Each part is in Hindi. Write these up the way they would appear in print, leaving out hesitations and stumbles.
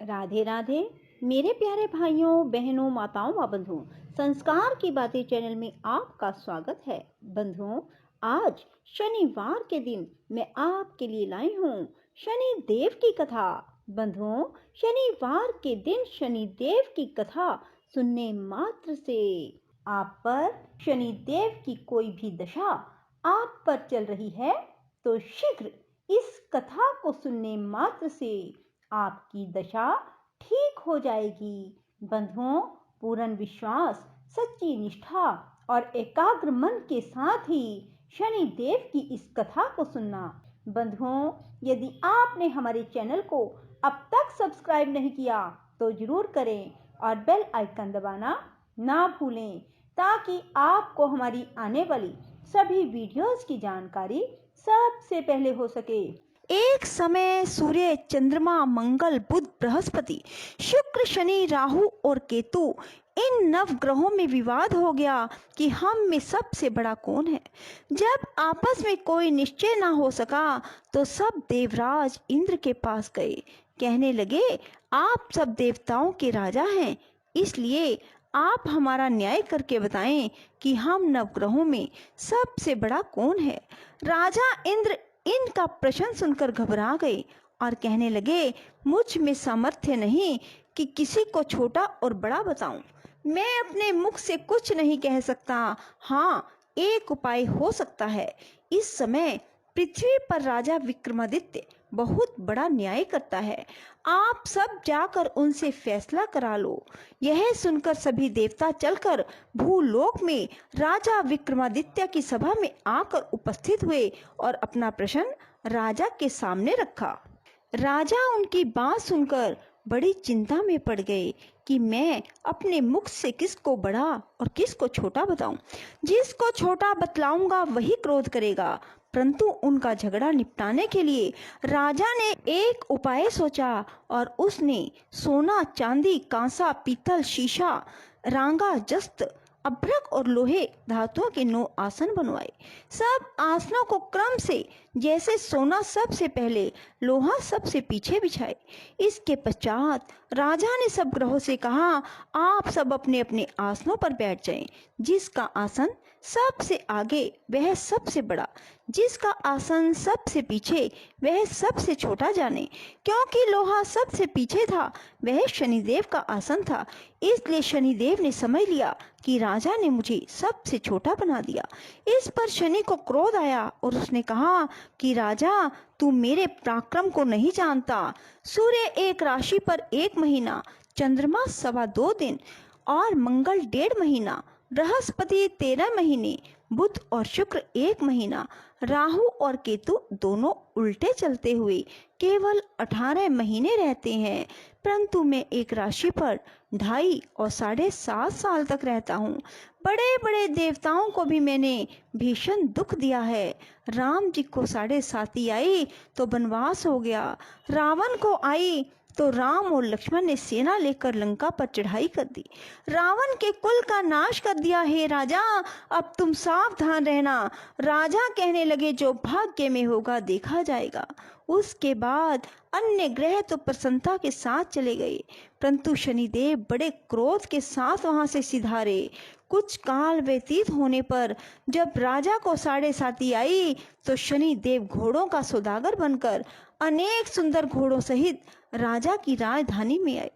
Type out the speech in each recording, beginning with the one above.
राधे राधे मेरे प्यारे भाइयों बहनों माताओं व बंधुओं, संस्कार की बातें चैनल में आपका स्वागत है। बंधुओं, आज शनिवार के दिन मैं आपके लिए लाई हूँ शनि देव की कथा। बंधुओं, शनिवार के दिन शनि देव की कथा सुनने मात्र से आप पर शनि देव की कोई भी दशा आप पर चल रही है तो शीघ्र इस कथा को सुनने मात्र से आपकी दशा ठीक हो जाएगी। बंधुओं, पूर्ण विश्वास, सच्ची निष्ठा और एकाग्र मन के साथ ही शनि देव की इस कथा को सुनना। बंधुओं, यदि आपने हमारे चैनल को अब तक सब्सक्राइब नहीं किया तो जरूर करें और बेल आइकन दबाना ना भूलें ताकि आपको हमारी आने वाली सभी वीडियोस की जानकारी सबसे पहले हो सके। एक समय सूर्य, चंद्रमा, मंगल, बुध, बृहस्पति, शुक्र, शनि, राहु और केतु इन नव ग्रहों में विवाद हो गया कि हम में सबसे बड़ा कौन है। जब आपस में कोई निश्चय ना हो सका तो सब देवराज इंद्र के पास गए। कहने लगे, आप सब देवताओं के राजा हैं, इसलिए आप हमारा न्याय करके बताएं कि हम नवग्रहों में सबसे बड़ा कौन है। राजा इंद्र इनका प्रश्न सुनकर घबरा गए और कहने लगे, मुझ में सामर्थ्य नहीं कि किसी को छोटा और बड़ा बताऊं। मैं अपने मुख से कुछ नहीं कह सकता। हाँ, एक उपाय हो सकता है। इस समय पृथ्वी पर राजा विक्रमादित्य बहुत बड़ा न्याय करता है। आप सब जाकर उनसे फैसला करा लो। यह सुनकर सभी देवता चलकर भूलोक में राजा विक्रमादित्य की सभा में आकर उपस्थित हुए और अपना प्रश्न राजा के सामने रखा। राजा उनकी बात सुनकर बड़ी चिंता में पड़ गए कि मैं अपने मुख से किसको बड़ा और किसको छोटा बताऊं। जिसको छोटा बतलाऊंगा वही क्रोध करेगा। परंतु उनका झगड़ा निपटाने के लिए राजा ने एक उपाय सोचा और उसने सोना, चांदी, कांसा, पीतल, शीशा, रांगा, जस्त, अभ्रक और लोहे धातुओं के 9 आसन बनवाए। सब आसनों को क्रम से जैसे सोना सबसे पहले, लोहा सबसे पीछे बिछाए। इसके पश्चात राजा ने सब ग्रहों से कहा, आप सब अपने अपने आसनों पर बैठ जाएं। जिसका आसन सबसे आगे वह सबसे बड़ा, जिसका आसन सबसे पीछे वह सबसे छोटा जाने। क्योंकि लोहा सबसे पीछे था वह शनिदेव का आसन था, इसलिए शनिदेव ने समझ लिया कि राजा ने मुझे सबसे छोटा बना दिया। इस पर शनि को क्रोध आया और उसने कहा कि राजा, तू मेरे पराक्रम को नहीं जानता। सूर्य एक राशि पर 1 महीना, चंद्रमा 2.25 दिन और मंगल 1.5 महीना, बृहस्पति 13 महीने, बुध और शुक्र 1 महीना, राहु और केतु दोनों उल्टे चलते हुए केवल 18 महीने रहते हैं। परंतु मैं एक राशि पर 2.5 और 7.5 साल तक रहता हूँ। बड़े बड़े देवताओं को भी मैंने भीषण दुख दिया है। राम जी को 7.5 आई तो वनवास हो गया। रावण को आई तो राम और लक्ष्मण ने सेना लेकर लंका पर चढ़ाई कर दी। रावण के कुल का नाश कर दिया। हे राजा, अब तुम सावधान रहना। राजा कहने लगे, जो भाग्य में होगा देखा जाएगा। उसके बाद अन्य ग्रह तो प्रसन्नता के साथ चले गए, परंतु शनिदेव बड़े क्रोध के साथ वहां से सिधारे। कुछ काल व्यतीत होने पर जब राजा को 7.5 आई तो शनिदेव घोड़ों का सौदागर बनकर अनेक सुंदर घोड़ों सहित राजा की राजधानी में आए।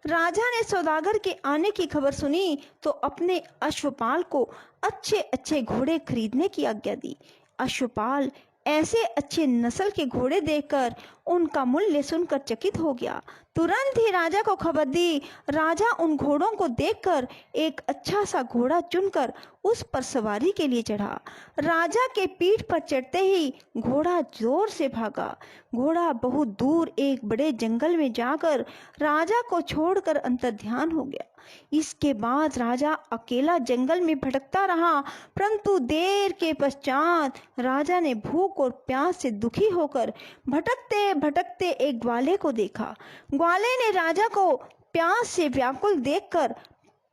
राजा ने सौदागर के आने की खबर सुनी तो अपने अश्वपाल को अच्छे अच्छे घोड़े खरीदने की आज्ञा दी। अश्वपाल ऐसे अच्छे नस्ल के घोड़े देखकर उनका मूल्य सुनकर चकित हो गया। तुरंत ही राजा को खबर दी। राजा उन घोड़ों को देखकर एक अच्छा सा घोड़ा चुनकर उस पर सवारी के लिए चढ़ा। राजा के पीठ पर चढ़ते ही घोड़ा जोर से भागा। घोड़ा बहुत दूर एक बड़े जंगल में जाकर राजा को छोड़कर अंतर्ध्यान हो गया। इसके बाद राजा अकेला जंगल में भटकता रहा, परंतु देर के पश्चात राजा ने भूख और प्यास से दुखी होकर भटकते भटकते एक ग्वाले को देखा। ग्वाले ने राजा को प्यास से व्याकुल देखकर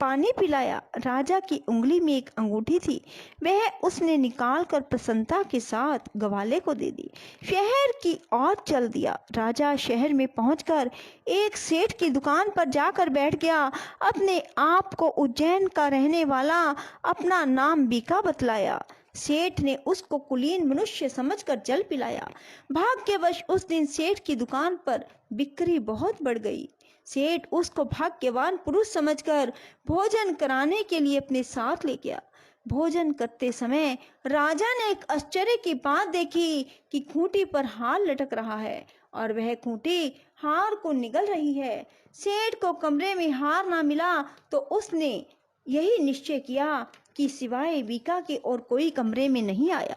पानी पिलाया। राजा की उंगली में एक अंगूठी थी, वह उसने निकालकर प्रसन्नता के साथ ग्वाले को दे दी। शहर की ओर चल दिया। राजा शहर में पहुंचकर एक सेठ की दुकान पर जाकर बैठ गया। अपने आप को उज्जैन का रहने वाला अपना नाम बीका बतलाया। सेठ ने उसको कुलीन मनुष्य समझकर जल पिलाया। भाग्यवश उस दिन सेठ की दुकान पर बिक्री बहुत बढ़ गई। सेठ उसको भाग्यवान पुरुष समझकर भोजन कराने के लिए अपने साथ ले गया। भोजन करते समय राजा ने एक आश्चर्य की बात देखी कि खूंटी पर हार लटक रहा है और वह खूंटी हार को निगल रही है। सेठ को कमरे में हार ना मिला तो उसने यही निश्चय किया कि सिवाय बीका के और कोई कमरे में नहीं आया।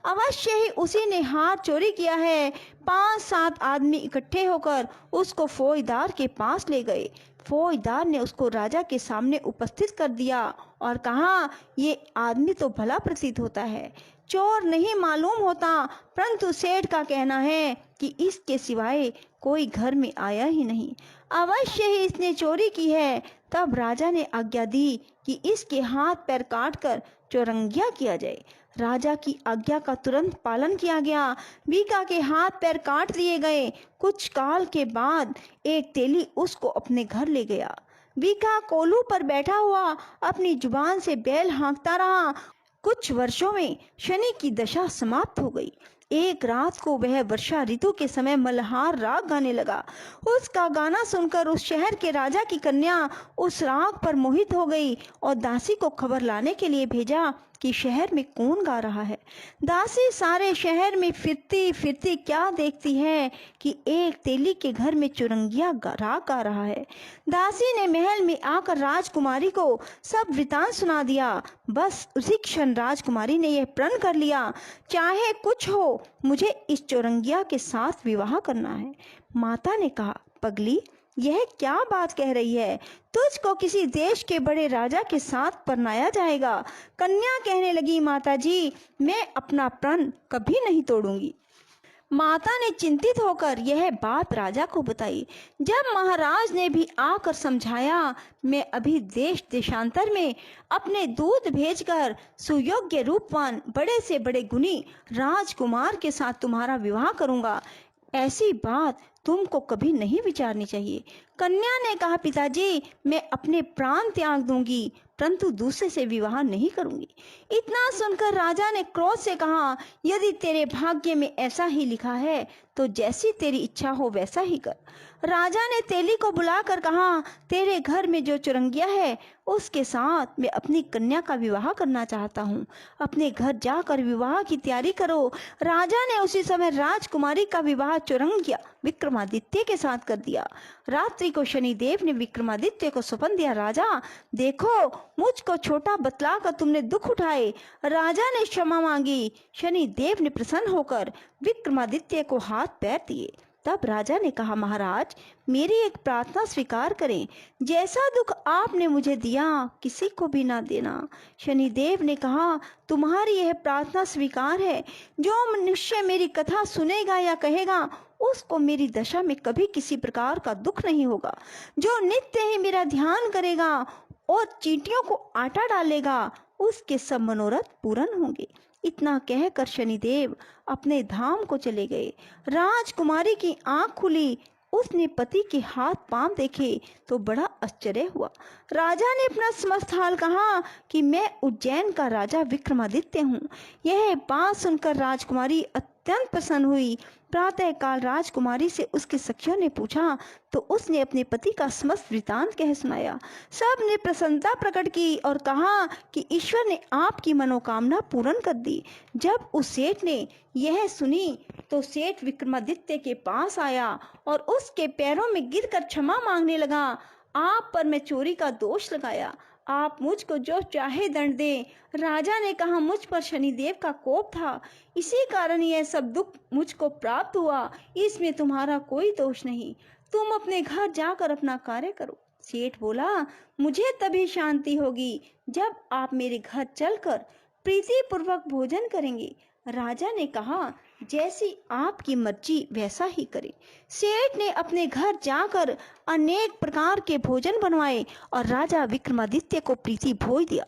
अवश्य ही उसी ने हार चोरी किया है। 5-7 आदमी इकट्ठे होकर उसको फौजदार के पास ले गए। फौजदार ने उसको राजा के सामने उपस्थित कर दिया और कहा, ये आदमी तो भला प्रतीत होता है, चोर नहीं मालूम होता, परंतु सेठ का कहना है कि इसके सिवाय कोई घर में आया ही नहीं। अवश्य ही इसने चोरी की है। तब राजा ने आज्ञा दी कि इसके हाथ पैर काटकर चौरंगिया किया जाए। राजा की आज्ञा का तुरंत पालन किया गया। बीका के हाथ पैर काट दिए गए। कुछ काल के बाद एक तेली उसको अपने घर ले गया। बीका कोलू पर बैठा हुआ अपनी जुबान से बैल हाँकता रहा। कुछ वर्षों में शनि की दशा समाप्त हो गई। एक रात को वह वर्षा ऋतु के समय मल्हार राग गाने लगा। उसका गाना सुनकर उस शहर के राजा की कन्या उस राग पर मोहित हो गई और दासी को खबर लाने के लिए भेजा कि शहर में कौन गा रहा है। दासी सारे शहर में फिरती फिरती क्या देखती है कि एक तेली के घर में चुरंगिया राग गा रहा है। दासी ने महल में आकर राजकुमारी को सब वृतांत सुना दिया। बस उसी क्षण राजकुमारी ने यह प्रण कर लिया, चाहे कुछ हो, मुझे इस चुरंगिया के साथ विवाह करना है। माता ने कहा, पगली, यह क्या बात कह रही है? तुझको किसी देश के बड़े राजा के साथ परनाया जाएगा। कन्या कहने लगी, माताजी, मैं अपना प्रण कभी नहीं तोड़ूंगी। माता ने चिंतित होकर यह बात राजा को बताई। जब महाराज ने भी आकर समझाया, मैं अभी देश देशांतर में अपने दूत भेजकर सुयोग्य रूपवान बड़े से बड़े गुणी राजकुमार के साथ तुम्हारा विवाह करूंगा। ऐसी बात तुमको कभी नहीं विचारनी चाहिए। कन्या ने कहा, पिताजी, मैं अपने प्राण त्याग दूंगी, परंतु दूसरे से विवाह नहीं करूंगी। इतना सुनकर राजा ने क्रोध से कहा, यदि तेरे भाग्य में ऐसा ही लिखा है तो जैसी तेरी इच्छा हो वैसा ही कर। राजा ने तेली को बुलाकर कहा, तेरे घर में जो चुरंगिया है उसके साथ मैं अपनी कन्या का विवाह करना चाहता हूँ। अपने घर जाकर विवाह की तैयारी करो। राजा ने उसी समय राजकुमारी का विवाह चुरंगिया विक्रमादित्य के साथ कर दिया। रात्रि को शनिदेव ने विक्रमादित्य को सौंप दिया, राजा देखो, मुझको छोटा बतलाकर तुमने दुख उठाए। राजा ने क्षमा मांगी। शनिदेव ने प्रसन्न होकर विक्रमादित्य को हाथ पैर दिए। तब राजा ने कहा, महाराज, मेरी एक प्रार्थना स्वीकार करें। जैसा दुख आपने मुझे दिया किसी को भी ना देना। शनिदेव ने कहा, तुम्हारी यह प्रार्थना स्वीकार है। जो मनुष्य मेरी कथा सुनेगा या कहेगा उसको मेरी दशा में कभी किसी प्रकार का दुख नहीं होगा। जो नित्य ही मेरा ध्यान करेगा और चींटियों को आटा डालेगा उसके सब मनोरथ पूर्ण होंगे। इतना कहकर शनिदेव अपने धाम को चले गए। राजकुमारी की आंख खुली। उसने पति के हाथ पांव देखे तो बड़ा आश्चर्य हुआ। राजा ने अपना समस्त हाल कहा कि मैं उज्जैन का राजा विक्रमादित्य हूँ। यह बात सुनकर राजकुमारी अत्यंत प्रसन्न हुई। प्रातः काल राजकुमारी से उसके सखियों ने पूछा तो उसने अपने पति का समस्त वृतांत कह सुनाया। सब ने प्रसन्नता प्रकट की और कहा कि ईश्वर ने आपकी मनोकामना पूर्ण कर दी। जब उस सेठ ने यह सुनी तो सेठ विक्रमादित्य के पास आया और उसके पैरों में गिरकर क्षमा मांगने लगा। आप पर मैं चोरी का दोष लगाया, आप मुझको जो चाहे दंड दें। राजा ने कहा, मुझ पर शनिदेव का कोप था, इसी कारण यह सब दुख मुझको प्राप्त हुआ। इसमें तुम्हारा कोई दोष नहीं। तुम अपने घर जाकर अपना कार्य करो। सेठ बोला, मुझे तभी शांति होगी जब आप मेरे घर चलकर प्रीति पूर्वक भोजन करेंगे। राजा ने कहा, जैसी आपकी मर्जी वैसा ही करें। सेठ ने अपने घर जाकर अनेक प्रकार के भोजन बनवाए और राजा विक्रमादित्य को प्रीति भोज दिया।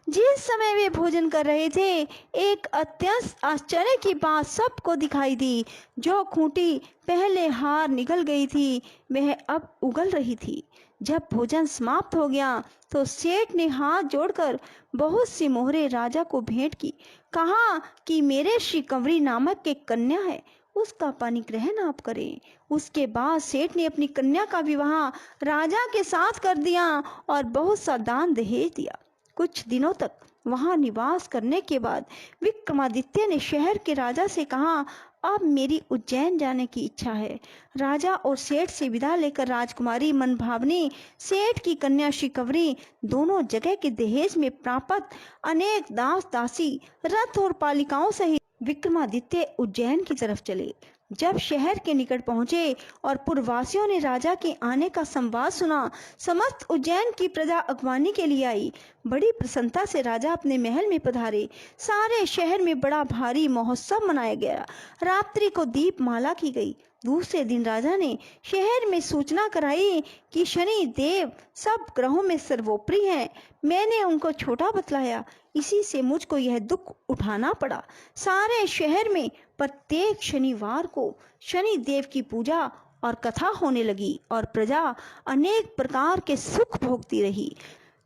जिस समय वे भोजन कर रहे थे, एक अत्यंत आश्चर्य की बात सबको दिखाई दी। जो खूंटी पहले हार निकल गई थी, वह अब उगल रही थी। जब भोजन समाप्त हो गया तो सेठ ने हाथ जोड़कर बहुत सी मोहरें राजा को भेंट की। कहा कि मेरे श्री कंवरी नामक एक कन्या है, उसका पाणिग्रहण आप करें। उसके बाद सेठ ने अपनी कन्या का विवाह राजा के साथ कर दिया और बहुत सा दान दहेज दिया। कुछ दिनों तक वहां निवास करने के बाद विक्रमादित्य ने शहर के राजा से कहा, अब मेरी उज्जैन जाने की इच्छा है। राजा और सेठ से विदा लेकर राजकुमारी मनभावनी, सेठ की कन्या श्रीकंवरी दोनों जगह के दहेज में प्राप्त अनेक दास दासी, रथ और पालिकाओं सहित विक्रमादित्य उज्जैन की तरफ चले। जब शहर के निकट पहुंचे और पुरवासियों ने राजा के आने का संवाद सुना, समस्त उज्जैन की प्रजा अगवानी के लिए आई। बड़ी प्रसन्नता से राजा अपने महल में पधारे। सारे शहर में बड़ा भारी महोत्सव मनाया गया। रात्रि को दीपमाला की गई। दूसरे दिन राजा ने शहर में सूचना कराई कि शनि देव सब ग्रहों में सर्वोपरि हैं। मैंने उनको छोटा बतलाया, इसी से मुझको यह दुख उठाना पड़ा। सारे शहर में प्रत्येक शनिवार को शनि देव की पूजा और कथा होने लगी और प्रजा अनेक प्रकार के सुख भोगती रही।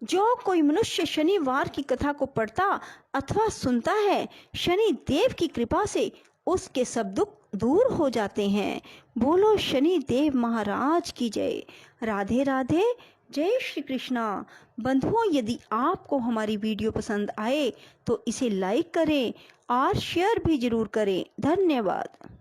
जो कोई मनुष्य शनिवार की कथा को पढ़ता अथवा सुनता है, शनि देव की कृपा से उसके सब दुख दूर हो जाते हैं। बोलो शनि देव महाराज की जय। राधे राधे, जय श्री कृष्णा। बंधुओं, यदि आपको हमारी वीडियो पसंद आए तो इसे लाइक करें और शेयर भी जरूर करें। धन्यवाद।